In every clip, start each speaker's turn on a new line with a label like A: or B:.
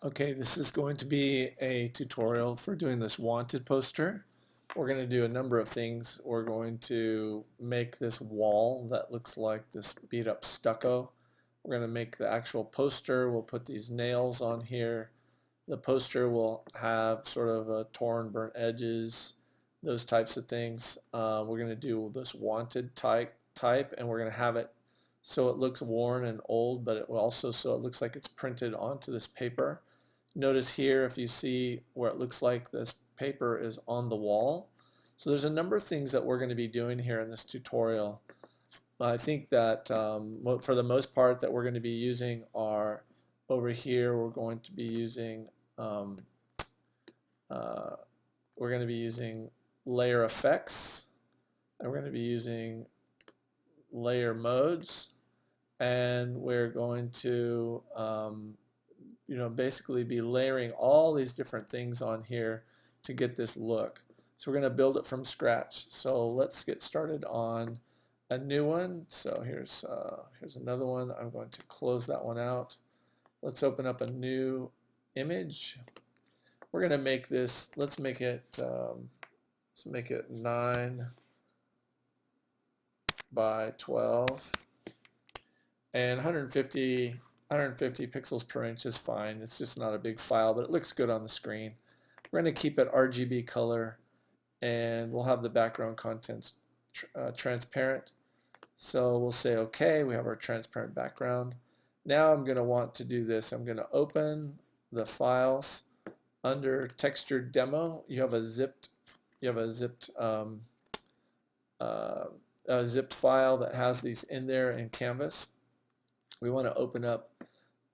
A: Okay, this is going to be a tutorial for doing this wanted poster. We're going to do a number of things. We're going to make this wall that looks like this beat up stucco. We're going to make the actual poster. We'll put these nails on here. The poster will have sort of a torn, burnt edges, those types of things. We're going to do this wanted type, and we're going to have it so it looks worn and old, but it will also so it looks like it's printed onto this paper. Notice here, if you see where it looks like this paper is on the wall. So there's a number of things that we're going to be doing here in this tutorial. I think that for the most part that we're going to be using are over here. Um, uh, we're going to be using layer effects, and we're going to be using layer modes, and we're going to basically be layering all these different things on here to get this look. So we're going to build it from scratch. So let's get started on a new one. So here's another one. I'm going to close that one out. Let's open up a new image. We're going to make this. Let's make it 9 by 12, and 150 pixels per inch is fine. It's just not a big file, but it looks good on the screen. We're going to keep it RGB color, and we'll have the background contents transparent. So we'll say OK. We have our transparent background. Now I'm going to want to do this. I'm going to open the files under textured demo. You have uh, a zipped file that has these in there in Canvas. We want to open up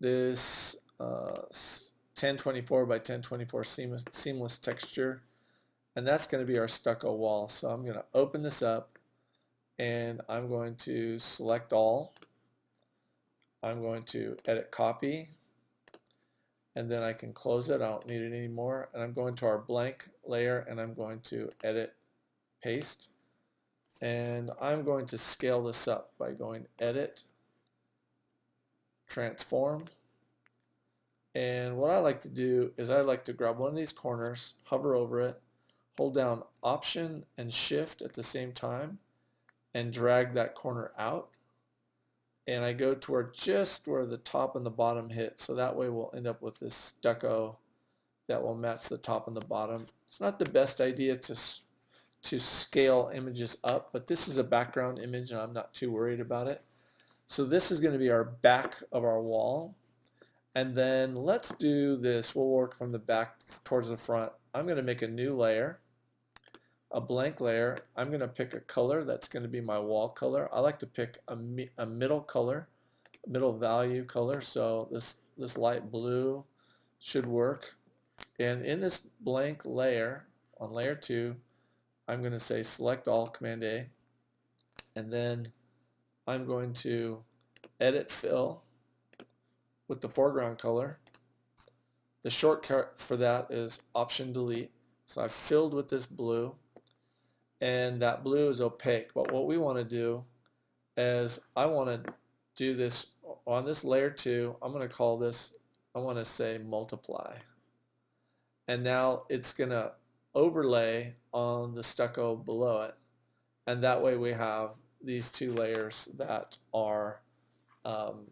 A: this 1024 by 1024 seamless texture, and that's going to be our stucco wall. So I'm going to open this up, and I'm going to select all. I'm going to edit copy, and then I can close it. I don't need it anymore. And I'm going to our blank layer, and I'm going to edit paste, and I'm going to scale this up by going edit transform. And what I like to do is I like to grab one of these corners, hover over it, hold down Option and Shift at the same time, and drag that corner out. And I go toward just where the top and the bottom hit, so that way we'll end up with this stucco that will match the top and the bottom. It's not the best idea to scale images up, but this is a background image and I'm not too worried about it. So this is going to be our back of our wall. And then let's do this. We'll work from the back towards the front. I'm going to make a new layer, a blank layer. I'm going to pick a color that's going to be my wall color. I like to pick a middle color, middle value color. So this light blue should work. And in this blank layer, on layer 2, I'm going to say select all, Command A, and then I'm going to edit fill with the foreground color. The shortcut for that is Option Delete. So I've filled with this blue, and that blue is opaque. But what we want to do is I want to do this on this layer 2. I'm going to call this, I want to say multiply. And now it's going to overlay on the stucco below it. And that way we have these two layers that are, um,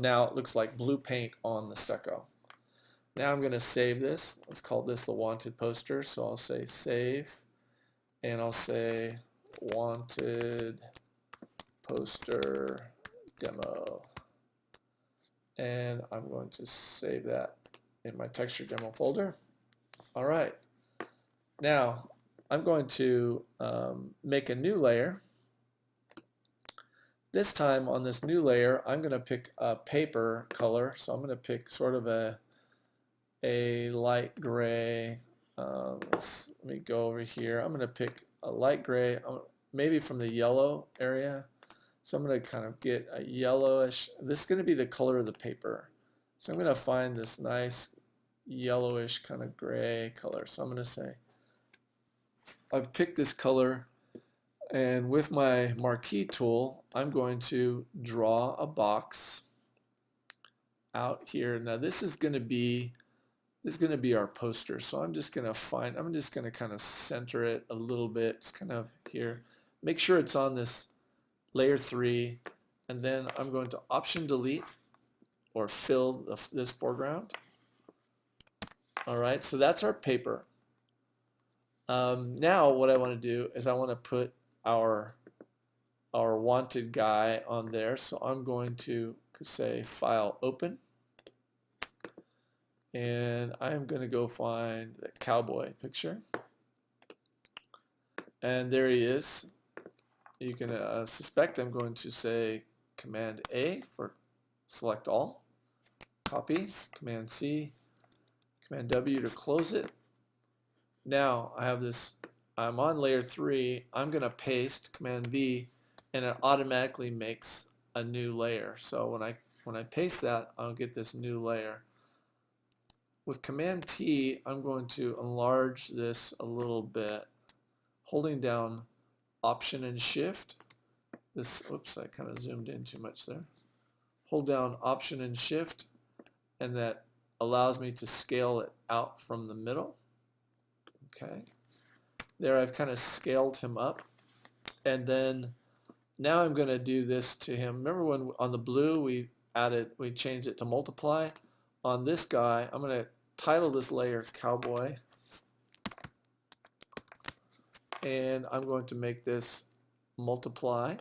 A: now it looks like blue paint on the stucco. Now I'm going to save this. Let's call this the wanted poster. So I'll say save, and I'll say wanted poster demo. And I'm going to save that in my texture demo folder. All right. Now I'm going to make a new layer. This time on this new layer, I'm going to pick a paper color. So I'm going to pick sort of a light gray. Let me go over here. I'm going to pick a light gray, maybe from the yellow area. So I'm going to kind of get a yellowish. This is going to be the color of the paper. So I'm going to find this nice yellowish kind of gray color. So I'm going to say, I've picked this color, and with my marquee tool, I'm going to draw a box out here. Now this is going to be our poster. So I'm just going to kind of center it a little bit. It's kind of here. Make sure it's on this layer 3, and then I'm going to option delete or fill this foreground. All right, so that's our paper. Now what I want to do is I want to put our wanted guy on there. So I'm going to say file open, and I'm going to go find the cowboy picture, and there he is. You can suspect I'm going to say Command A for select all, copy, Command C, Command W to close it. Now I have this, I'm on layer 3, I'm going to paste Command V, and it automatically makes a new layer. So when I paste that, I'll get this new layer. With Command T, I'm going to enlarge this a little bit, holding down Option and Shift. Oops, I kind of zoomed in too much there. Hold down Option and Shift, and that allows me to scale it out from the middle. Okay. There I've kind of scaled him up. And then now I'm going to do this to him. Remember when on the blue we changed it to multiply? On this guy, I'm going to title this layer Cowboy. And I'm going to make this multiply.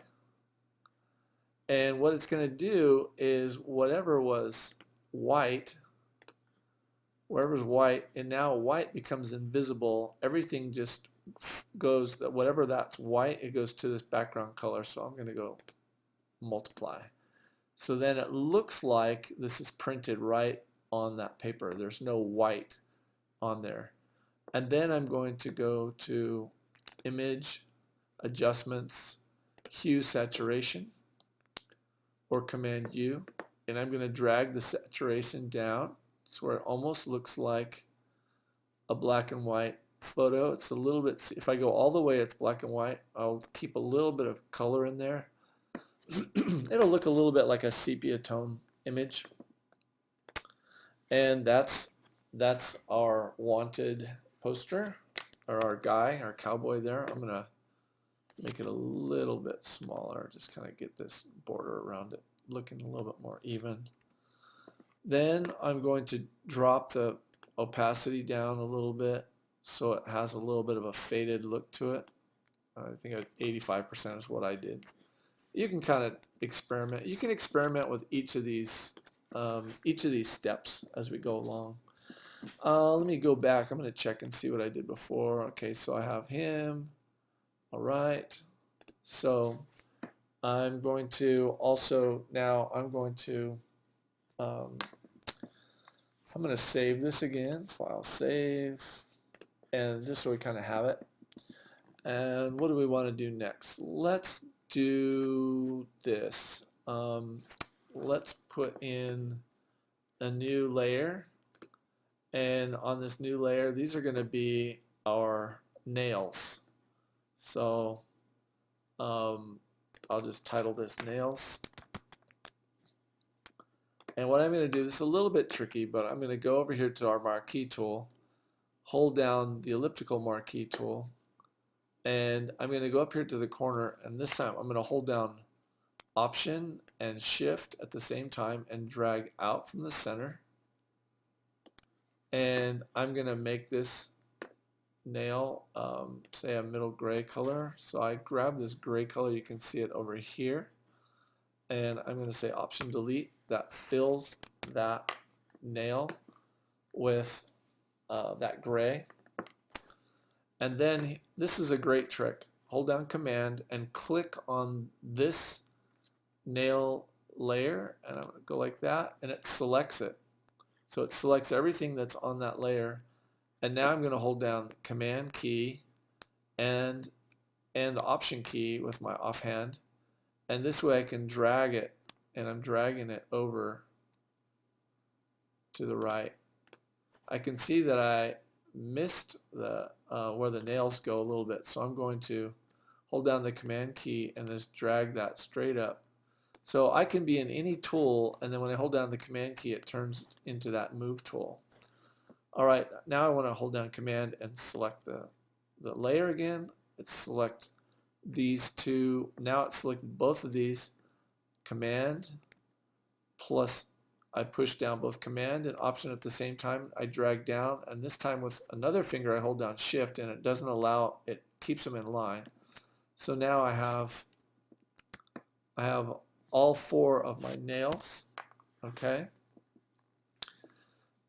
A: And what it's going to do is whatever was white, wherever's white, and now white becomes invisible. Everything just goes, whatever that's white, it goes to this background color. So I'm going to go multiply. So then it looks like this is printed right on that paper. There's no white on there. And then I'm going to go to Image, Adjustments, Hue Saturation, or Command U, and I'm going to drag the saturation down so where it almost looks like a black and white photo. It's a little bit, if I go all the way it's black and white, I'll keep a little bit of color in there. It'll look a little bit like a sepia tone image. And that's our wanted poster, or our guy, our cowboy there. I'm going to make it a little bit smaller, just kind of get this border around it looking a little bit more even. Then I'm going to drop the opacity down a little bit so it has a little bit of a faded look to it. I think 85% is what I did. You can kind of experiment. You can experiment with each of these steps as we go along. Let me go back. I'm going to check and see what I did before. Okay, so I have him. All right. So I'm going to also now I'm going to save this again. File save, and just so we kind of have it. And what do we want to do next? Let's do this. Let's put in a new layer, and on this new layer, these are going to be our nails. So I'll just title this nails. And what I'm going to do, this is a little bit tricky, but I'm going to go over here to our marquee tool, hold down the elliptical marquee tool, and I'm going to go up here to the corner, and this time I'm going to hold down Option and Shift at the same time and drag out from the center. And I'm going to make this nail, say a middle gray color. So I grab this gray color, you can see it over here, and I'm going to say Option Delete. That fills that nail with that gray. And then this is a great trick. Hold down Command and click on this nail layer, and I'm going to go like that, and it selects it. So it selects everything that's on that layer. And now I'm going to hold down Command key and the Option key with my offhand, and this way I can drag it, and I'm dragging it over to the right. I can see that I missed the where the nails go a little bit, so I'm going to hold down the Command key and just drag that straight up. So I can be in any tool, and then when I hold down the command key, it turns into that move tool. All right, now I want to hold down command and select the layer again. It's select these two. Now it's selected both of these. Command plus I push down both command and option at the same time. I drag down, and this time with another finger I hold down shift, and it doesn't allow, it keeps them in line. So now I have all four of my nails. Okay,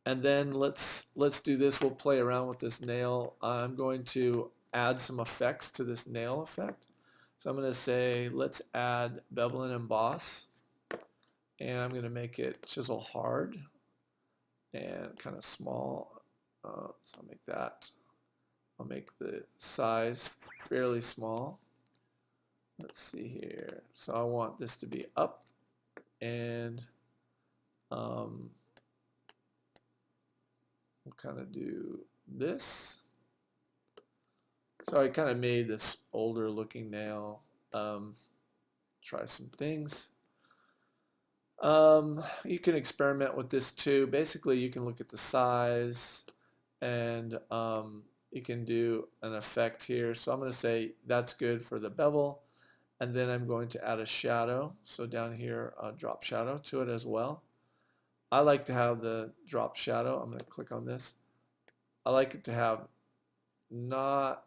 A: and then let's do this. We'll play around with this nail. I'm going to add some effects to this nail effect. So I'm going to say let's add bevel and emboss, and I'm going to make it chisel hard and kind of small. So I'll make that. I'll make the size fairly small. Let's see here. So I want this to be up, and we'll kind of do this. So I kind of made this older looking nail. Try some things. You can experiment with this too. Basically, you can look at the size, and you can do an effect here. So I'm going to say that's good for the bevel, and then I'm going to add a shadow. So down here, drop shadow to it as well. I like to have the drop shadow. I'm going to click on this. I like it to have not,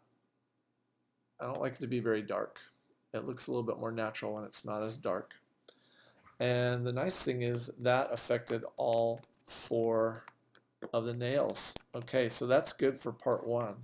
A: I don't like it to be very dark. It looks a little bit more natural when it's not as dark. And the nice thing is that affected all four of the nails. Okay, so that's good for part one.